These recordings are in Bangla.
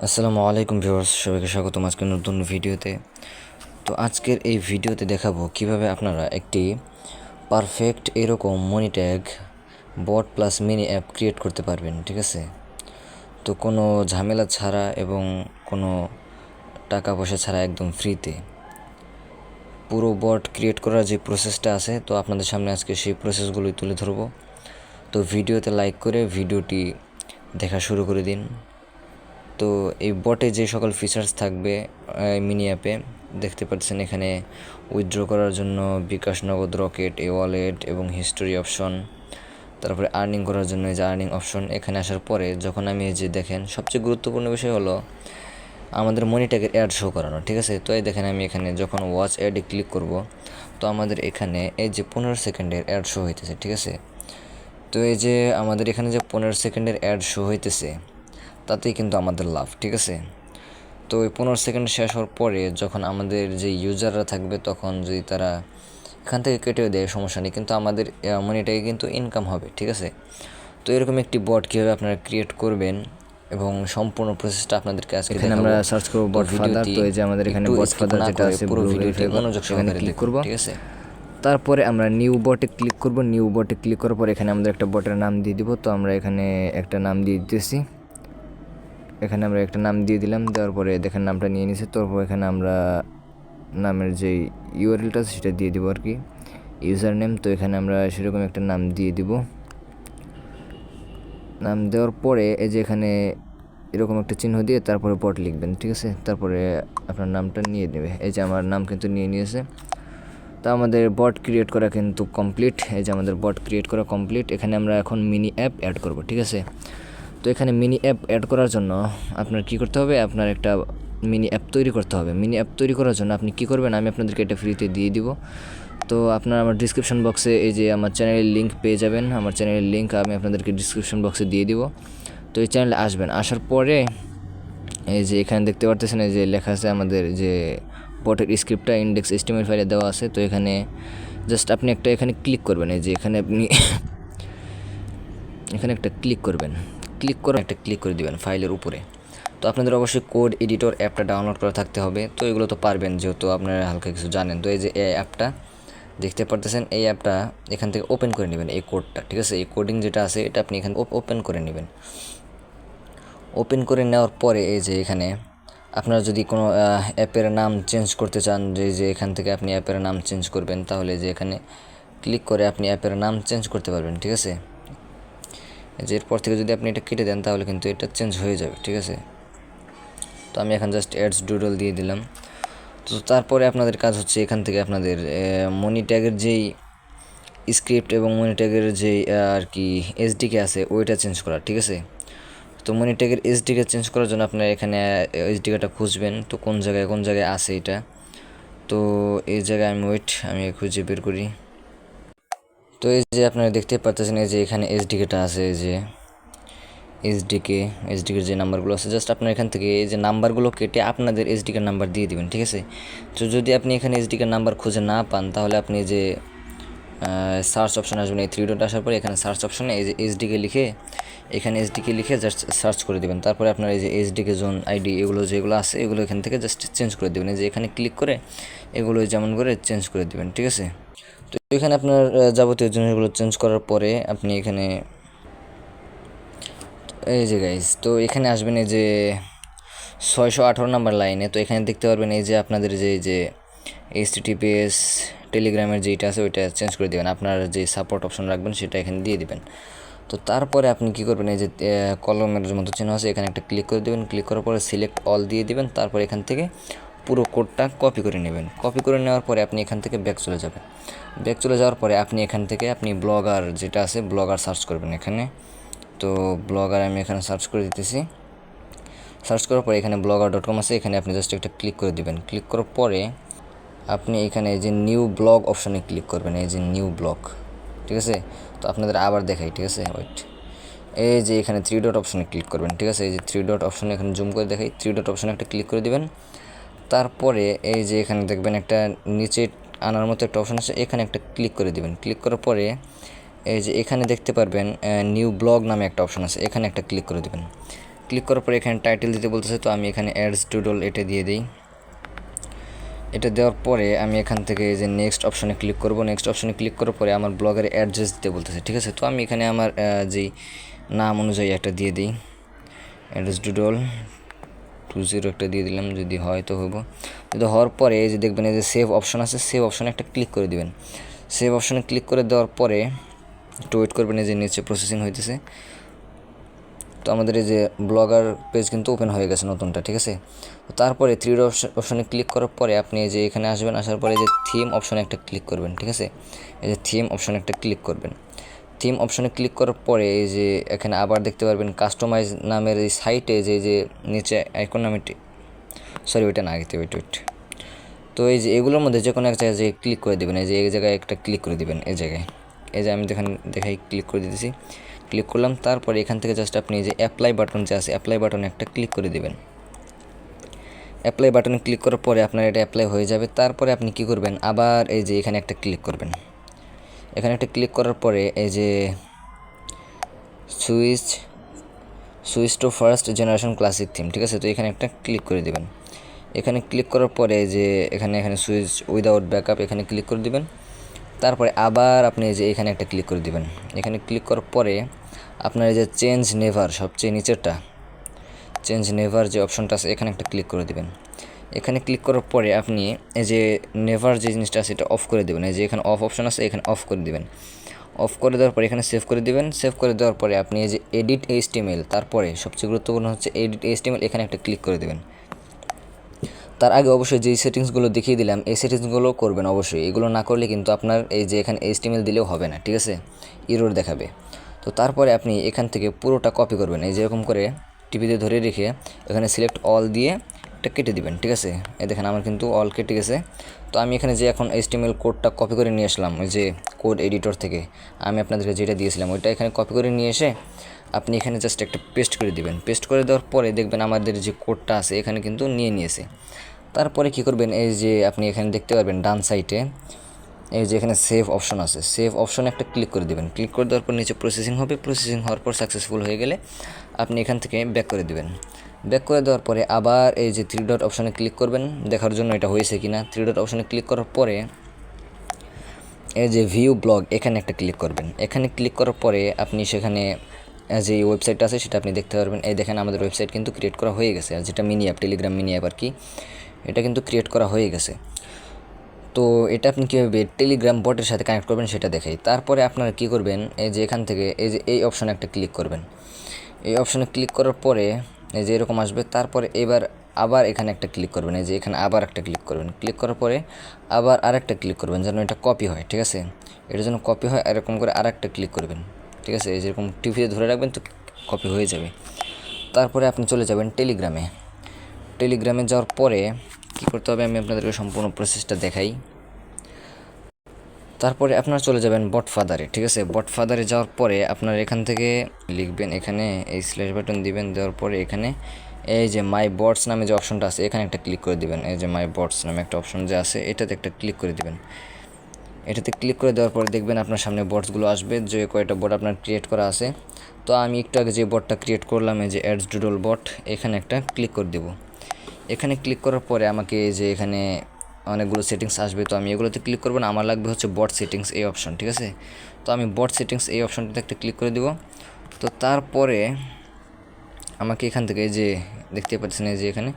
আসসালামু আলাইকুম ভিউয়ার্স, সবাইকে স্বাগতম আজকের নতুন ভিডিওতে। তো আজকের এই ভিডিওতে দেখাবো কিভাবে আপনারা একটি পারফেক্ট এরকম মনি ট্যাগ বট প্লাস মিনি অ্যাপ ক্রিয়েট করতে পারবেন। ঠিক আছে, তো কোনো ঝামেলা ছাড়া এবং কোনো টাকা পয়সা ছাড়া একদম ফ্রিতে পুরো বট ক্রিয়েট করার যে প্রসেসটা আছে, তো আপনাদের সামনে আজকে সেই প্রসেসগুলোই তুলে ধরবো। তো ভিডিওতে লাইক করে ভিডিওটি দেখা শুরু করে দিন। তো এই বটে যে সকল ফিচার্স থাকবে মিনি অ্যাপে দেখতে পাচ্ছেন, এখানে উইথড্র করার জন্য বিকাশ, নগদ, রকেট, ওয়ালেট এবং হিস্টোরি অপশন, তারপরে আর্নিং করার জন্য এই যে আর্নিং অপশন। এখানে আসার পরে যখন আমি এই যে দেখেন, সবচেয়ে গুরুত্বপূর্ণ বিষয় হলো আমাদের মনি ট্যাগের অ্যাড শো করানো। ঠিক আছে, তো এই দেখেন আমি এখানে যখন ওয়াচ অ্যাডে ক্লিক করব, তো আমাদের এখানে এই যে 15 সেকেন্ডের অ্যাড শো হইতেছে। ঠিক আছে, তো এই যে আমাদের এখানে যে 15 সেকেন্ডের অ্যাড শো হইতেছে, তাতেই কিন্তু আমাদের লাভ। ঠিক আছে, তো ওই 15 সেকেন্ড শেষ হওয়ার পরে যখন আমাদের যে ইউজাররা থাকবে, তখন যদি তারা এখান থেকে কেটেও দেয় সমস্যা নেই, কিন্তু আমাদের মানিটাকে কিন্তু ইনকাম হবে। ঠিক আছে, তো এরকম একটি বট কীভাবে আপনারা ক্রিয়েট করবেন এবং সম্পূর্ণ প্রসেসটা আপনাদেরকে আজকে এখানে আমরা সার্চ করব বট ফাদার। তো এই যে আমাদের এখানে বট ফাদার যেটা আছে, পুরো ভিডিওটি মনোযোগ সহকারে ক্লিক দেখুন। করব। ঠিক আছে, তারপরে আমরা নিউ বটে ক্লিক করব। নিউ বটে ক্লিক করার পর এখানে আমাদের একটা বটের নাম দিয়ে দিব। তো আমরা এখানে একটা নাম দিয়ে দিতেছি। এখানে আমরা একটা নাম দিয়ে দিলাম। দেওয়ার পরে দেখেন নামটা নিয়ে নিয়েছে। তারপর এখানে আমরা নামের যে ইউআরএলটা আছে সেটা দিয়ে দিব আর কি, ইউজার নেম। তো এখানে আমরা সেরকম একটা নাম দিয়ে দিব। নাম দেওয়ার পরে এই যে এখানে এরকম একটা চিহ্ন দিয়ে তারপরে বট লিখবেন। ঠিক আছে, তারপরে আপনার নামটা নিয়ে নেবে। এই যে আমার নাম কিন্তু নিয়ে নিয়েছে। তো আমাদের বট ক্রিয়েট করা কিন্তু কমপ্লিট। এই যে আমাদের বট ক্রিয়েট করা কমপ্লিট। এখানে আমরা এখন মিনি অ্যাপ অ্যাড করব। ঠিক আছে, তো এখানে মিনি অ্যাপ অ্যাড করার জন্য আপনার কী করতে হবে, আপনার একটা মিনি অ্যাপ তৈরি করতে হবে। মিনি অ্যাপ তৈরি করার জন্য আপনি কী করবেন, আমি আপনাদেরকে এটা ফ্রিতে দিয়ে দিব। তো আপনারা আমার ডিসক্রিপশন বক্সে এই যে আমার চ্যানেলের লিঙ্ক পেয়ে যাবেন। আমার চ্যানেলের লিঙ্ক আমি আপনাদেরকে ডিসক্রিপশন বক্সে দিয়ে দিব। তো এই চ্যানেলে আসবেন, আসার পরে এই যে এখানে দেখতে পারতেছেন এই যে লেখা আছে আমাদের যে বটের স্ক্রিপ্টটা ইন্ডেক্স HTML ফাইলে দেওয়া আছে। তো এখানে জাস্ট আপনি একটা এখানে ক্লিক করবেন। এই যে এখানে আপনি এখানে একটা ক্লিক করবেন, ক্লিক করে দিবেন ফাইলের উপরে। তো আপনাদের অবশ্যই কোড এডিটর অ্যাপটা ডাউনলোড করা থাকতে হবে। তো এগুলো তো পারবেন যেহেতু আপনারা হালকা কিছু জানেন। তো এই যে এই অ্যাপটা দেখতে পারতেছেন, এই অ্যাপটা এখান থেকে ওপেন করে নেবেন, এই কোডটা। ঠিক আছে, এই কোডিং যেটা আছে এটা আপনি এখানে ওপেন করে নেবেন। ওপেন করে নেওয়ার পরে এই যে এখানে আপনারা যদি কোনো অ্যাপের নাম চেঞ্জ করতে চান, যে এখান থেকে আপনি অ্যাপের নাম চেঞ্জ করবেন, তাহলে যে এখানে ক্লিক করে আপনি অ্যাপের নাম চেঞ্জ করতে পারবেন। ঠিক আছে, যে এরপর থেকে যদি আপনি এটা কেটে দেন তাহলে কিন্তু এটা চেঞ্জ হয়ে যাবে। ঠিক আছে, তো আমি এখন জাস্ট অ্যাডস ডুডল দিয়ে দিলাম। তো তারপরে আপনাদের কাজ হচ্ছে এখান থেকে আপনাদের মনি ট্যাগের যেই স্ক্রিপ্ট এবং মনি ট্যাগের যেই আর কি এসডিকে আছে ওইটা চেঞ্জ করা। ঠিক আছে, তো মনি ট্যাগের এসডিকে চেঞ্জ করার জন্য আপনারা এখানে এসডিকেটা খুঁজবেন। তো কোন জায়গায় আছে এটা, তো এই জায়গায় আমি খুঁজে বের করি। তো এই যে আপনারা দেখতে পাচ্ছেন এই যে এখানে এসডিকেটা আছে, এই যে এসডিকের যে নাম্বারগুলো আছে, জাস্ট আপনার এখান থেকে এই যে নাম্বারগুলো কেটে আপনাদের এসডিকের নাম্বার দিয়ে দিবেন। ঠিক আছে, তো যদি আপনি এখানে এসডিকের নাম্বার খুঁজে না পান, তাহলে আপনি যে সার্চ অপশন আসবেন, এই 3 ডট আসার পরে এখানে সার্চ অপশনে এই যে এসডিকে লিখে জাস্ট সার্চ করে দেবেন। তারপরে আপনার এই যে এসডিকে জোন আইডি এগুলো যেগুলো আছে এগুলো এখান থেকে জাস্ট চেঞ্জ করে দেবেন। এই যে এখানে ক্লিক করে এগুলো যেমন করে চেঞ্জ করে দেবেন। ঠিক আছে, তো এখানে আপনার যাবতীয় জিনিসগুলো চেঞ্জ করার পরে আপনি এখানে এই যে গাইজ, তো এখানে আসবেন এই যে 618 নাম্বার লাইনে। তো এখানে দেখতে পারবেন এই যে আপনাদের যে HTTPS টেলিগ্রামের যেটা আছে ওইটা চেঞ্জ করে দেবেন। আপনার যে সাপোর্ট অপশন রাখবেন সেটা এখানে দিয়ে দিবেন। তো তারপরে আপনি কী করবেন, এই যে কলমের মতো চিহ্ন আছে এখানে একটা ক্লিক করে দেবেন। ক্লিক করার পরে সিলেক্ট অল দিয়ে দিবেন। তারপর এখান থেকে পুরো কোডটা কপি করে নেবেন। কপি করে নেওয়ার পরে আপনি এখান থেকে ব্যাক চলে যাবেন। ব্যাক চলে যাওয়ার পরে আপনি এখান থেকে আপনি ব্লগার যেটা আছে ব্লগার সার্চ করবেন এখানে। তো ব্লগার আমি এখানে সার্চ করে দিতেছি। সার্চ করার পরে এখানে blogger.com আছে, এখানে আপনি জাস্ট একটা ক্লিক করে দিবেন। ক্লিক করার পরে আপনি এখানে এই যে নিউ ব্লগ অপশানে ক্লিক করবেন, এই যে নিউ ব্লগ। ঠিক আছে, তো আপনাদের আবার দেখাই। ঠিক আছে, ওয়েট, এই যে এখানে 3 ডট অপশানে ক্লিক করবেন। ঠিক আছে, এই যে 3 ডট অপশানে এখানে জুম করে দেখাই, 3 ডট অপশানে একটা ক্লিক করে দিবেন। তারপরে এই যে এখানে দেখবেন একটা নিচে আনার মতো একটা অপশান আছে, এখানে একটা ক্লিক করে দিবেন। ক্লিক করার পরে এই যে এখানে দেখতে পারবেন নিউ ব্লগ নামে একটা অপশান আছে, এখানে একটা ক্লিক করে দেবেন। ক্লিক করার পরে এখানে টাইটেল দিতে বলতেছে, তো আমি এখানে অ্যাডস ডুডল এটা দিয়ে দিই। এটা দেওয়ার পরে আমি এখান থেকে যে নেক্সট অপশনে ক্লিক করব। নেক্সট অপশনে ক্লিক করার পরে আমার ব্লগের অ্যাড্রেস দিতে বলতেছে, ঠিক আছে। তো আমি এখানে আমার যেই নাম অনুযায়ী একটা দিয়ে দিই, অ্যাড্রেস ডুডল 20 একটা দিয়ে দিলাম, যদি হয় তো হইব। যদি হওয়ার পরে এই যে দেখবেন এই যে সেভ অপশন আছে, সেভ অপশনে একটা ক্লিক করে দিবেন। সেভ অপশনে ক্লিক করে দেওয়ার পরে একটু ওয়েট করবেন, এই যে নিচে প্রসেসিং হইতেছে। তো আমাদের এই যে ব্লগার পেজ কিন্তু ওপেন হয়ে গেছে নতুনটা, ঠিক আছে। তো তারপরে থ্রি ডট অপশনে ক্লিক করার পরে আপনি এই যে এখানে আসবেন, আসার পরে এই যে থিম অপশনে একটা ক্লিক করবেন, ঠিক আছে। এই যে থিম অপশনে একটা ক্লিক করবেন। থিম অপশনে ক্লিক করার পরে এই যে এখানে আবার দেখতে পারবেন কাস্টমাইজ নামের এই সাইটে যে নিচে আইকন নামে, সরি ওইটা না, আগে ওয়েট। তো এই যে এগুলোর মধ্যে যে কোনো এক জায়গায় যে ক্লিক করে দেবেন, এই যে এই জায়গায় একটা ক্লিক করে দেবেন, এই জায়গায়, এই যে আমি দেখাই ক্লিক করে দিতেছি। ক্লিক করলাম, তারপরে এখান থেকে জাস্ট আপনি যে অ্যাপ্লাই বাটন যে আছে, অ্যাপ্লাই বাটনে একটা ক্লিক করে দেবেন। অ্যাপ্লাই বাটনে ক্লিক করার পরে আপনার এটা অ্যাপ্লাই হয়ে যাবে। তারপরে আপনি কি করবেন, আবার এই যে এখানে একটা ক্লিক করবেন। এখানে একটা ক্লিক করার পরে এই যে switch to first generation classic theme, ঠিক আছে। তো এখানে একটা ক্লিক করে দেবেন। এখানে ক্লিক করার পরে যে এখানে সুইচ উইদাউট ব্যাকআপ এখানে ক্লিক করে দিবেন। তারপরে আবার আপনি যে এখানে একটা ক্লিক করে দিবেন। এখানে ক্লিক করার পরে আপনার এই যে চেঞ্জ নেভার, সবচেয়ে নিচেরটা চেঞ্জ নেভার যে অপশনটা আছে এখানে একটা ক্লিক করে দিবেন। এখানে ক্লিক করার পরে আপনি এই যে নেভার যে জিনিসটা আছে এটা অফ করে দেবেন। এই যে এখানে অফ অপশন আছে, এখানে অফ করে দিবেন। অফ করে দেওয়ার পরে এখানে সেভ করে দিবেন। সেভ করে দেওয়ার পরে আপনি এই যে এডিট এইচটিএমএল, তারপরে সবচেয়ে গুরুত্বপূর্ণ হচ্ছে এডিট এইচটিএমএল, এখানে একটা ক্লিক করে দেবেন। তার আগে অবশ্যই যেই সেটিংসগুলো দেখিয়ে দিলাম এই সেটিংসগুলো করবেন অবশ্যই। এগুলো না করলে কিন্তু আপনার এই যে এখানে এইচটিএমএল দিলেও হবে না, ঠিক আছে, এরর দেখাবে। তো তারপরে আপনি এখান থেকে পুরোটা কপি করবেন, এই যেরকম করে টিভিতে ধরে রেখে এখানে সিলেক্ট অল দিয়ে এটা কেটে দিবেন, ঠিক আছে। এই দেখেন আমার কিন্তু অল কেটে গেছে। তো আমি এখানে যে এখন এইচটিএমএল কোডটা কপি করে নিয়ে আসলাম, ওই যে কোড এডিটর থেকে আমি আপনাদেরকে যেটা দিয়েছিলাম ওইটা এখানে কপি করে নিয়ে এসে আপনি এখানে জাস্ট একটা পেস্ট করে দিবেন। পেস্ট করে দেওয়ার পরে দেখবেন আমাদের যে কোডটা আছে এখানে কিন্তু নিয়ে নিয়েছে। তারপরে কি করবেন, এই যে আপনি এখানে দেখতে পারবেন ডান সাইডে এই যে এখানে সেভ অপশন আছে, সেভ অপশনে একটা ক্লিক করে দেবেন। ক্লিক করে দেওয়ার পর নিচে প্রসেসিং হবে, প্রসেসিং হওয়ার পর সাকসেসফুল হয়ে গেলে আপনি এখান থেকে ব্যাক করে দেবেন। ব্যাক করে দেওয়ার পরে আবার এই যে থ্রি ডট অপশনে ক্লিক করবেন দেখার জন্য এটা হয়েছে কিনা। থ্রি ডট অপশনে ক্লিক করার পরে এই যে ভিউ ব্লগ এখানে একটা ক্লিক করবেন। এখানে ক্লিক করার পরে আপনি সেখানে যে ওয়েবসাইটটা আছে সেটা আপনি দেখতে পারবেন। এই দেখেন আমাদের ওয়েবসাইট কিন্তু ক্রিয়েট করা হয়ে গেছে, আর যেটা mini app, Telegram mini app আর কি, এটা কিন্তু ক্রিয়েট করা হয়ে গেছে। তো এটা আপনি কীভাবে টেলিগ্রাম বটের সাথে কানেক্ট করবেন সেটা দেখাই। তারপরে আপনারা কী করবেন, এই যে এখান থেকে এই যে এই অপশনে একটা ক্লিক করবেন। এই অপশনে ক্লিক করার পরে এই যে এরকম আসবে। তারপরে এবার আবার এখানে একটা ক্লিক করবেন, এই যে এখানে আবার একটা ক্লিক করবেন। ক্লিক করার পরে আবার আরেকটা ক্লিক করবেন যেন এটা কপি হয়, ঠিক আছে। এটা যেন কপি হয় এরকম করে আরেকটা ক্লিক করবেন, ঠিক আছে। এই যেরকম টিভিতে ধরে রাখবেন তো কপি হয়ে যাবে। তারপরে আপনি চলে যাবেন টেলিগ্রামে। টেলিগ্রামে যাওয়ার পরে কী করতে হবে আমি আপনাদেরকে সম্পূর্ণ প্রসেসটা দেখাই। তারপরে আপনারা চলে যাবেন বটফাদারে, ঠিক আছে। বটফাদারে যাওয়ার পরে আপনার এখান থেকে লিখবেন, এখানে এই স্ল্যাশ বাটন দিবেন, দেওয়ার পরে এখানে এই যে মাই বটস নামে যে অপশনটা আছে এখানে একটা ক্লিক করে দিবেন। এই যে মাই বটস নামে একটা অপশন যে আছে এটাতে একটা ক্লিক করে দিবেন। এটাতে ক্লিক করে দেওয়ার পরে দেখবেন আপনার সামনে বটসগুলো আসবে, যে কয়টা বট আপনার ক্রিয়েট করা আছে। তো আমি একটু আগে যে বটটা ক্রিয়েট করলাম এই যে অ্যাডস ডুডল বট, এখানে একটা ক্লিক করে দেব। এখানে ক্লিক করার পরে আমাকে যে এখানে অনেকগুলো সেটিংস আসবে, তো আমি এগুলোতে ক্লিক করবো না, আমার লাগবে হচ্ছে বট সেটিংস এই অপশন, ঠিক আছে। তো আমি বট সেটিংস এই অপশনটাতে একটা ক্লিক করে দেব। তো তারপরে আমাকে এখান থেকে এই যে দেখতে পাচ্ছেন এই যে এখানে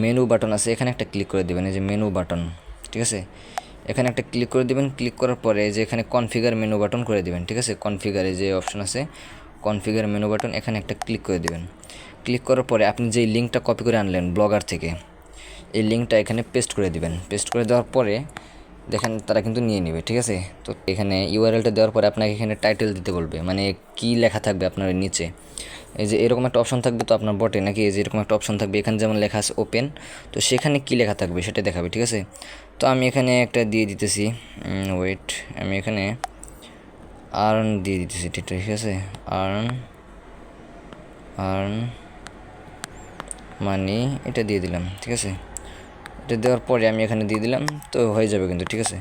মেনু বাটন আছে, এখানে একটা ক্লিক করে দেবেন, এই যে মেনু বাটন, ঠিক আছে। এখানে একটা ক্লিক করে দেবেন। ক্লিক করার পরে যে এখানে কনফিগার মেনু বাটন করে দেবেন, ঠিক আছে। কনফিগারে যে অপশন আছে কনফিগার মেনু বাটন, এখানে একটা ক্লিক করে দেবেন। ক্লিক করার পরে আপনি যেই লিঙ্কটা কপি করে আনলেন ব্লগার থেকে এই লিঙ্কটা এখানে পেস্ট করে দিবেন। পেস্ট করে দেওয়ার পরে দেখেন তারা কিন্তু নিয়ে নেবে, ঠিক আছে। তো এখানে ইউআরএলটা দেওয়ার পরে আপনাকে এখানে টাইটেল দিতে বলবে, মানে কি লেখা থাকবে আপনার নিচে। এই যে এরকম একটা অপশন থাকবে তো আপনার বটে নাকি, এই যে এরকম একটা অপশন থাকবে, এখানে যেমন লেখা আছে ওপেন, তো সেখানে কি লেখা থাকবে সেটা দেখাবে, ঠিক আছে। তো আমি এখানে একটা দিয়ে দিতেছি, ওয়েট, আমি এখানে আর্ন দিয়ে দিতেছি, ঠিক আছে। আর্ন মানি এটা দিয়ে দিলাম, ঠিক আছে। এটা দেওয়ার পরে আমি এখানে দিয়ে দিলাম, তো হয়ে যাবে কিন্তু, ঠিক আছে।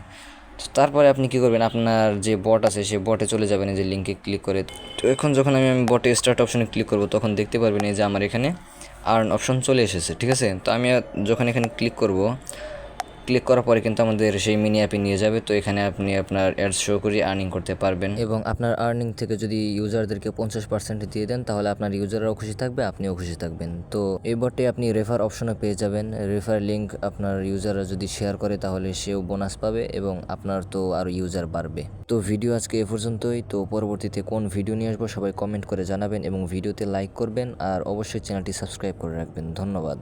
তো তারপরে আপনি কী করবেন, আপনার যে বট আছে সেই বটে চলে যাবেন, এই যে লিঙ্কে ক্লিক করে। তো এখন যখন আমি বটে স্টার্ট অপশনে ক্লিক করব তখন দেখতে পারবেন এই যে আমার এখানে আর্ন অপশন চলে এসেছে, ঠিক আছে। তো আমি যখন এখানে ক্লিক করব, ক্লিক করার পরে কিন্তু আমাদের সেই মিনি অ্যাপে নিয়ে যাবে। তো এখানে আপনি আপনার অ্যাডস শো করে আর্নিং করতে পারবেন, এবং আপনার আর্নিং থেকে যদি ইউজারদেরকে 50% দিয়ে দেন তাহলে আপনার ইউজাররাও খুশি থাকবে, আপনিও খুশি থাকবেন। তো এই বটে আপনি রেফার অপশনও পেয়ে যাবেন। রেফার লিঙ্ক আপনার ইউজাররা যদি শেয়ার করে তাহলে সেও বোনাস পাবে এবং আপনার তো আরও ইউজার বাড়বে। তো ভিডিও আজকে এ পর্যন্তই। তো পরবর্তীতে কোন ভিডিও নিয়ে আসবো সবাই কমেন্ট করে জানাবেন এবং ভিডিওতে লাইক করবেন, আর অবশ্যই চ্যানেলটি সাবস্ক্রাইব করে রাখবেন। ধন্যবাদ।